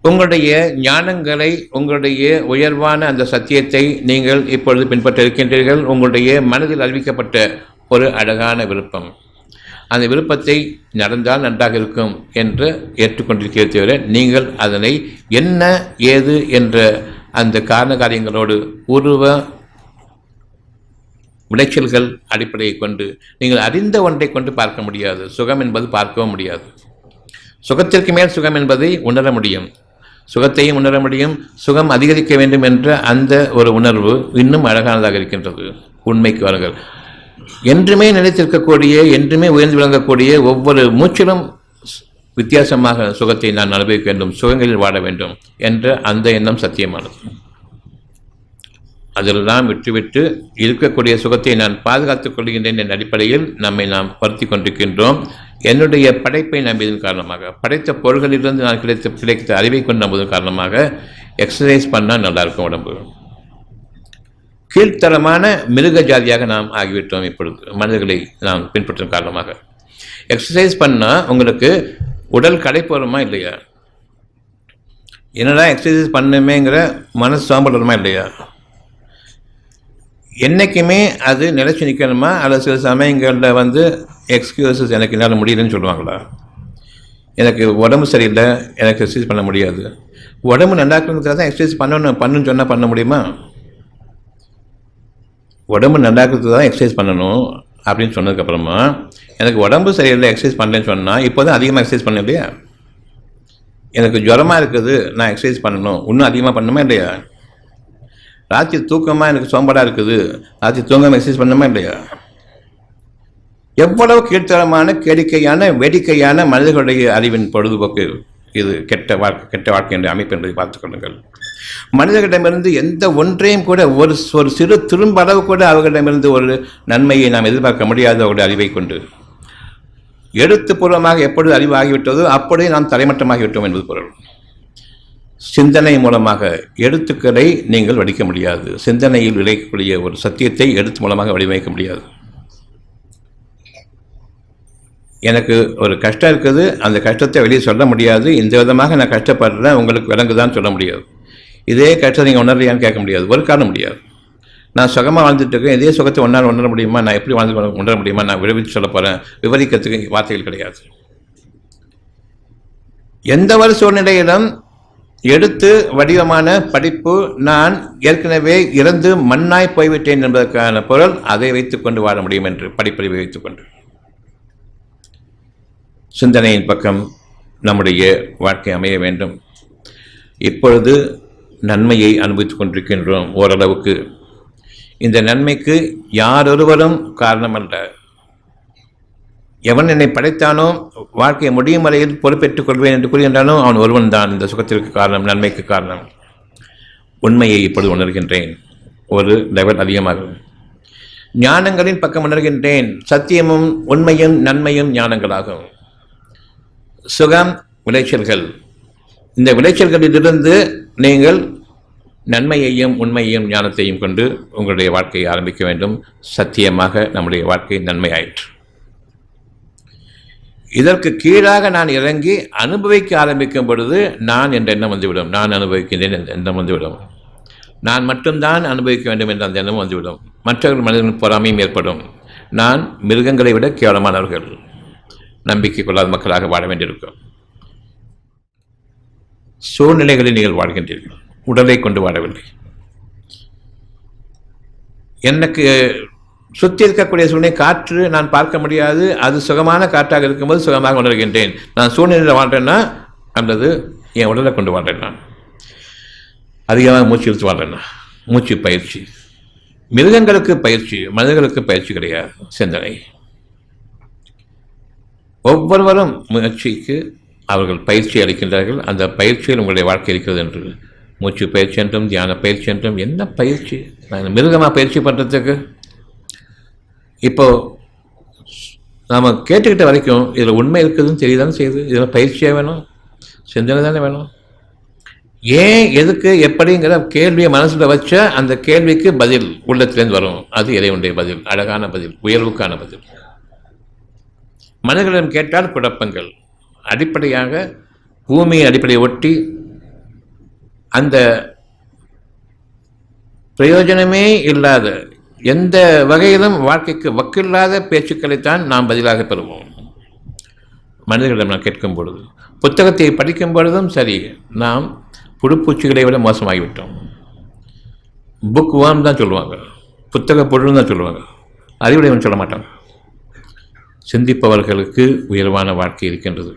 உங்களுடைய ஞானங்களை, உங்களுடைய உயர்வான அந்த சத்தியத்தை நீங்கள் இப்பொழுது பின்பற்ற இருக்கின்றீர்கள். உங்களுடைய மனதில் அறிவிக்கப்பட்ட ஒரு அழகான விருப்பம், அந்த விருப்பத்தை நடந்தால் நன்றாக இருக்கும் என்று ஏற்றுக்கொண்டிருக்கிறதை தவிர நீங்கள் அதனை என்ன ஏது என்ற அந்த காரண காரியங்களோடு உருவ விளைச்சல்கள் அடிப்படையை கொண்டு நீங்கள் அறிந்த ஒன்றை கொண்டு பார்க்க முடியாது. சுகம் என்பது பார்க்கவும் முடியாது. சுகத்திற்கு மேல் சுகம் என்பதை உணர முடியும், சுகத்தையும் உணர முடியும். சுகம் அதிகரிக்க வேண்டும் என்ற அந்த ஒரு உணர்வு இன்னும் அழகானதாக இருக்கின்றது. உண்மைக்கு வாருங்கள். என்றுமே நிலைத்திருக்கக்கூடிய, என்றுமே உயர்ந்து விளங்கக்கூடிய, ஒவ்வொரு மூச்சிலும் வித்தியாசமாக சுகத்தை நான் அனுபவிக்க வேண்டும், சுகங்களில் வாழ வேண்டும் என்ற அந்த எண்ணம் சத்தியமானது. அதெல்லாம் விட்டுவிட்டு இருக்கக்கூடிய சுகத்தை நான் பாதுகாத்துக் கொள்கின்றேன் என்ற அடிப்படையில் நம்மை நாம் வருத்தி கொண்டிருக்கின்றோம். என்னுடைய படைப்பை நம்பியதன் காரணமாக, படைத்த பொருள்களிலிருந்து நான் கிடைத்த அறிவை கொண்டு நம்புவதன் காரணமாக எக்ஸசைஸ் பண்ணால் நல்லாயிருக்கும் உடம்பு. கீழ்த்தரமான மிருக ஜாதியாக நாம் ஆகிவிட்டோம். இப்பொழுது மனிதர்களை நாம் பின்பற்றும் காரணமாக எக்ஸசைஸ் பண்ணால் உங்களுக்கு உடல் களைப்பு வருமா இல்லையா? என்னடா எக்ஸசைஸ் பண்ணுமேங்கிற மனசு சோம்பல் வருமா இல்லையா? என்றைக்குமே அது நிலைச்சி நிற்கணுமா? அல்லது சில சமயங்களில் எக்ஸ்கியூசஸ், எனக்கு என்னால் முடியலன்னு சொல்லுவாங்களா? எனக்கு உடம்பு சரியில்லை, எனக்கு எக்ஸசைஸ் பண்ண முடியாது. உடம்பு நல்லாக்கிறதுக்காக தான் எக்ஸசைஸ் பண்ணுன்னு சொன்னால் பண்ண முடியுமா? உடம்பு நல்லாக்கிறதுக்கு தான் எக்ஸசைஸ் பண்ணணும் அப்படின்னு சொன்னதுக்கப்புறமா எனக்கு உடம்பு சரியில்லை, எக்ஸசைஸ் பண்ணலன்னு சொன்னால் இப்போ தான் அதிகமாக எக்ஸசைஸ் பண்ண இல்லையா? எனக்கு ஜுரமாக இருக்குது, நான் எக்ஸசைஸ் பண்ணணும், இன்னும் அதிகமாக பண்ணணுமா இல்லையா? ராத்திரி தூக்கமாக எனக்கு சோம்பலாக இருக்குது, ராத்திரி தூங்காமல் எக்ஸசைஸ் பண்ணணுமா இல்லையா? எவ்வளவு கீழ்த்தரமான, கேளிக்கையான, வேடிக்கையான மனிதர்களுடைய அறிவின் பொழுதுபோக்கு இது. கெட்ட வாழ்க்கை என்ற அமைப்பு என்பதை பார்த்துக் கொள்ளுங்கள். மனிதர்களிடமிருந்து எந்த ஒன்றையும் கூட ஒரு சிறு திரும்பளவு கூட அவர்களிடமிருந்து ஒரு நன்மையை நாம் எதிர்பார்க்க முடியாது. அவருடைய அறிவை கொண்டு எழுத்துப்பூர்வமாக எப்பொழுது அறிவு ஆகிவிட்டதோ அப்படியே நாம் தலைமட்டமாகிவிட்டோம் என்பது பொருள். சிந்தனை மூலமாக எழுத்துக்களை நீங்கள் வடிக்க முடியாது. சிந்தனையில் விளைக்கக்கூடிய ஒரு சத்தியத்தை எழுத்து மூலமாக வடிவமைக்க முடியாது. எனக்கு ஒரு கஷ்டம் இருக்குது, அந்த கஷ்டத்தை வெளியே சொல்ல முடியாது. இந்த விதமாக நான் கஷ்டப்படுறேன், உங்களுக்கு விளங்குதான்னு சொல்ல முடியாது. இதே கஷ்டத்தை நீங்கள் உணர்றியான்னு கேட்க முடியாது, ஒரு காரணம் முடியாது. நான் சுகமாக வாழ்ந்துட்டு இருக்கேன், இதே சுகத்தை ஒன்றால் உணர முடியுமா? நான் எப்படி வாழ்ந்து உணர முடியுமா? நான் விவரித்து சொல்ல போகிறேன். விவரிக்கிறதுக்கு வார்த்தைகள் கிடையாது. எந்த ஒரு சூழ்நிலையிலும் எடுத்து வடிவமான படிப்பு, நான் ஏற்கனவே இறந்து மண்ணாய் போய்விட்டேன் என்பதற்கான பொருள், அதை வைத்துக்கொண்டு வாழ முடியும் என்று படிப்பறிவை வைத்துக்கொண்டு சிந்தனையின் பக்கம் நம்முடைய வாழ்க்கை அமைய வேண்டும். இப்பொழுது நன்மையை அனுபவித்துக் கொண்டிருக்கின்றோம் ஓரளவுக்கு. இந்த நன்மைக்கு யாரொருவரும் காரணமல்ல. எவன் என்னை படைத்தானோ, வாழ்க்கையை முடியும் வரையில் பொறுப்பேற்றுக் கொள்வேன் என்று கூறுகின்றானோ, அவன் ஒருவன் தான் இந்த சுகத்திற்கு காரணம், நன்மைக்கு காரணம். உண்மையை இப்பொழுது உணர்கின்றேன். ஒரு லெவல் அதிகமாகும். ஞானங்களின் பக்கம் உணர்கின்றேன். சத்தியமும் உண்மையும் நன்மையும் ஞானங்களாகும். சுகம் விளைச்சல்கள். இந்த விளைச்சல்களிலிருந்து நீங்கள் நன்மையையும் உண்மையையும் ஞானத்தையும் கொண்டு உங்களுடைய வாழ்க்கையை ஆரம்பிக்க வேண்டும். சத்தியமாக நம்முடைய வாழ்க்கை நன்மை ஆயிற்று. இதற்கு கீழாக நான் இறங்கி அனுபவிக்க ஆரம்பிக்கும் பொழுது நான் என்ற எண்ணம் வந்துவிடும். நான் அனுபவிக்கின்றேன் என்ற எண்ணம் வந்துவிடும். நான் மட்டும்தான் அனுபவிக்க வேண்டும் என்ற அந்த எண்ணம் வந்துவிடும். மற்றவர்கள் மனிதர்கள் பொறாமையும் ஏற்படும். நான் மிருகங்களை விட கேவலமானவர்கள், நம்பிக்கை கொள்ளாத மக்களாக வாழ வேண்டியிருக்கும். சூழ்நிலைகளில் நீங்கள் வாழ்கின்றீர்கள், உடலை கொண்டு வாழவில்லை. எனக்கு சுற்றி இருக்கக்கூடிய சூழ்நிலை காற்று நான் பார்க்க முடியாது. அது சுகமான காற்றாக இருக்கும்போது சுகமாக உணர்கின்றேன். நான் சூழ்நிலையில் வாழ்றேன்னா அல்லது என் உடலை கொண்டு வாழ்றேன், நான் அதிகமாக மூச்சு இழுத்து வாழ்றேன்னா மூச்சு பயிற்சி. மிருகங்களுக்கு பயிற்சி, மனிதர்களுக்கு பயிற்சி கிடையாது. சிந்தனை. ஒவ்வொருவரும் முயற்சிக்கு அவர்கள் பயிற்சி அளிக்கின்றார்கள். அந்த பயிற்சியில் உங்களுடைய வாழ்க்கை இருக்கிறது என்று மூச்சு பயிற்சி என்றும் தியான பயிற்சி என்றும் என்ன பயிற்சி? நான் மிருகமாக பயிற்சி பண்ணுறதுக்கு இப்போது நாம் கேட்டுக்கிட்ட வரைக்கும் இதில் உண்மை இருக்குதுன்னு தெரியுதானே செய்யுது. இதில் பயிற்சியாக வேணும், சிந்தனை தானே வேணும். ஏன், எதுக்கு, எப்படிங்கிற கேள்வியை மனசில் வச்ச அந்த கேள்விக்கு பதில் உள்ளத்திலேருந்து வரும். அது இறைவனுடைய பதில், அழகான பதில், உயர்வுக்கான பதில். மனிதர்களிடம் கேட்டால் குழப்பங்கள். அடிப்படையாக பூமியை அடிப்படையை ஒட்டி அந்த பிரயோஜனமே இல்லாத எந்த வகையிலும் வாழ்க்கைக்கு வக்கில்லாத பேச்சுக்களைத்தான் நாம் பதிலாக பெறுவோம். மனிதர்களிடம் நான் கேட்கும் பொழுது, புத்தகத்தை படிக்கும் பொழுதும் சரி, நாம் புழுப்பூச்சிகளை விட மோசமாகிவிட்டோம். புக் வாம் தான் சொல்லுவாங்க, புத்தக பொருள் தான் சொல்லுவாங்க, அறிவுடையவன் சொல்ல மாட்டாங்க. சிந்திப்பவர்களுக்கு உயர்வான வாழ்க்கை இருக்கின்றது.